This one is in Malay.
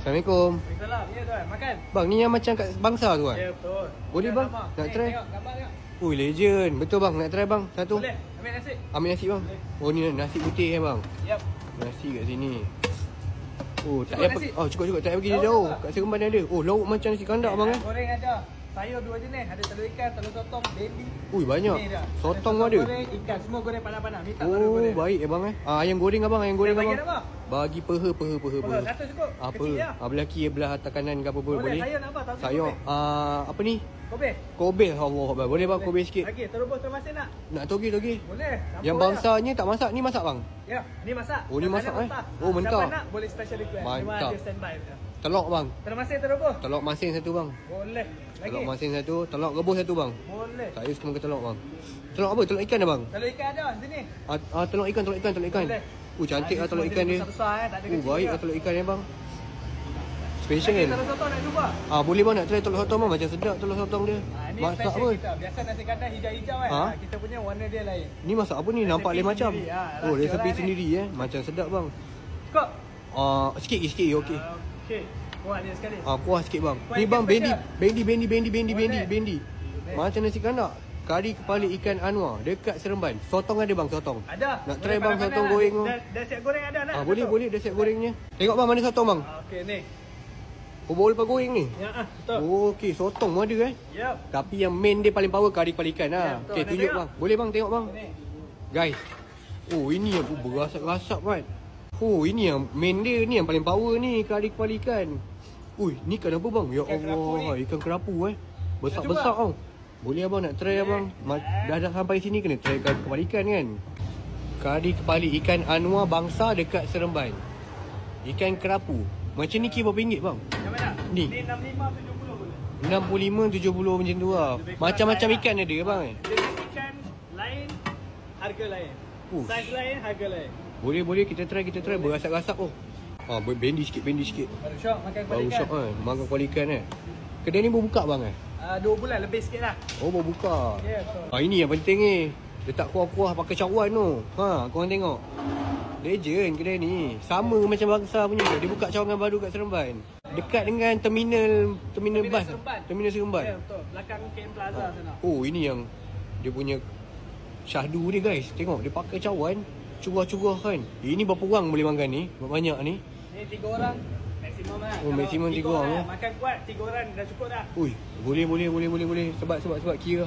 Assalamualaikum. Waalaikumsalam. Ya tuan, makan. Bang, ni yang macam kat Bangsa tu kan? Ya betul. Boleh bang? Nak try? Tengok gambar tengok. Ui, legend. Betul bang, nak try bang? Satu. Boleh. Ambil nasi. Ambil nasi bang. Oh, ni nasi putih bang. Yap. Nasi kat sini. Oh, tak Cukup payah nasi? Oh, cukup-cukup. Tak payah pergi Lauk jauh. apa? Kat Seremban ada. Oh, lauk macam nasi kandak bang eh. Goreng ada. Sayur dua jenis. Ada telur ikan, telur sotong, baby. Ui, banyak. Ni dah. Sotong Ada ada. goreng, ikan semua goreng panas-panas. Minta baru Oh, goreng. baik bang eh. Ayam goreng abang, ayam goreng Bagi abang. apa? Bagi peha. Boleh, satu cukup. Apa? Kecil ya. Belah kiri, belah atas kanan ke apa boleh? Boleh. Sayur nak apa? Tahu Sayur. Apa ni? Kobe. Kobe. Allah Akbar. Boleh bang, kobe sikit. Lagi, terubus termasin nak? Nak toge. Boleh. Yang Campur bangsanya tak masak, ni masak bang. Ya, ni masak. Oh, ni masak, Makanan eh? mentah. Oh, mentah. Siapa nak boleh special request. Memang Mantap. ada standby dia. Telok bang. Termasin terubus. Telok masin satu bang. Boleh. Lagi. Telok masin satu, telok rebus satu bang. Boleh. Saya suka makan telok bang. Telok apa? Telok ikan dah bang? Telur ikan ada sini. Telok ikan. Boleh. Cantik lah telok ikan dia. Besar-besar tak ada kecil. Baik juga. lah telok ikan dia bang. Lagi Special. telur sotong nak cuba? Boleh bang nak try telur sotong bang. Macam sedap telur sotong dia. Ni Masak special apa? kita. Biasa nasi kandar hijau-hijau kan. Ha? Kita punya warna dia lain. Ni masak apa ni? Nampak lain macam. sendiri, Oh, rahsia resepi lah ni. sendiri Macam sedap bang. Kok? Sikit okey. Okey. Kuat dia sekali. Puas sikit bang. Kuat Ni ikan bang special. bendi. Boleh. Macam nasi kandak. Kari kepala ikan Anwar dekat Seremban. Sotong ada bang, sotong. Ada. Nak Boleh try bang panas-panas sotong lah. goreng tu. Dah siap goreng ada nak? Boleh dah siap gorengnya. Tengok bang mana sotong bang. Okey ni. Oh, boleh lepas goreng ni. Ya betul. Okey, sotong pun ada Yap. Tapi yang main dia paling power kari kepala ikan Ya, betul. Okey, Nak tunjuk tengok? bang. Boleh bang tengok bang. Ni. Guys. Oh, ini yang berasap-rasap kan. Oh, ini yang main dia ni yang paling power ni kari kepala ikan. Ui, ni ikan apa bang? Ya Ikan kerapu Allah, ni. ikan kerapu Besar-besar Nak cuba? tau. Boleh abang nak try abang. Dah sampai sini kena try kari kepala ikan kan. Kari kepala ikan Anwar Bangsa dekat Seremban. Ikan kerapu. Macam ni kira berapa ringgit bang? Yang mana? Ni. Ni 65 70 boleh. 65-70 macam tu lah. Lebih kurang Macam-macam saya ikan ada ke bang Jenis ikan lain, harga lain. Ush. Saiz lain, harga lain. Boleh kita try berasap-rasap bendi sikit. Baru syok makan kepala Baru ikan. syok makan kepala ikan Kedai ni baru buka bang 2 bulan lebih sikit lah. Oh baru buka. Ya betul. Ini yang penting ni. Letak kuah-kuah pakai cawan tu. Korang tengok. Legend kedai ni. Sama macam Bangsa punya. Dia buka cawangan baru kat Seremban. Dekat dengan terminal bas. Seremban. Terminal Seremban. Ya betul. Belakang KM Plaza sana. Oh ini yang dia punya syahdu ni guys. Tengok dia pakai cawan. Curah-curah kan. Ini berapa orang boleh makan ni? Berapa banyak ni? Ni 3 orang maksimum lah. Oh, maksimum 3 orang, Makan kuat 3 orang dah cukup dah. Ui, boleh. Sebab kira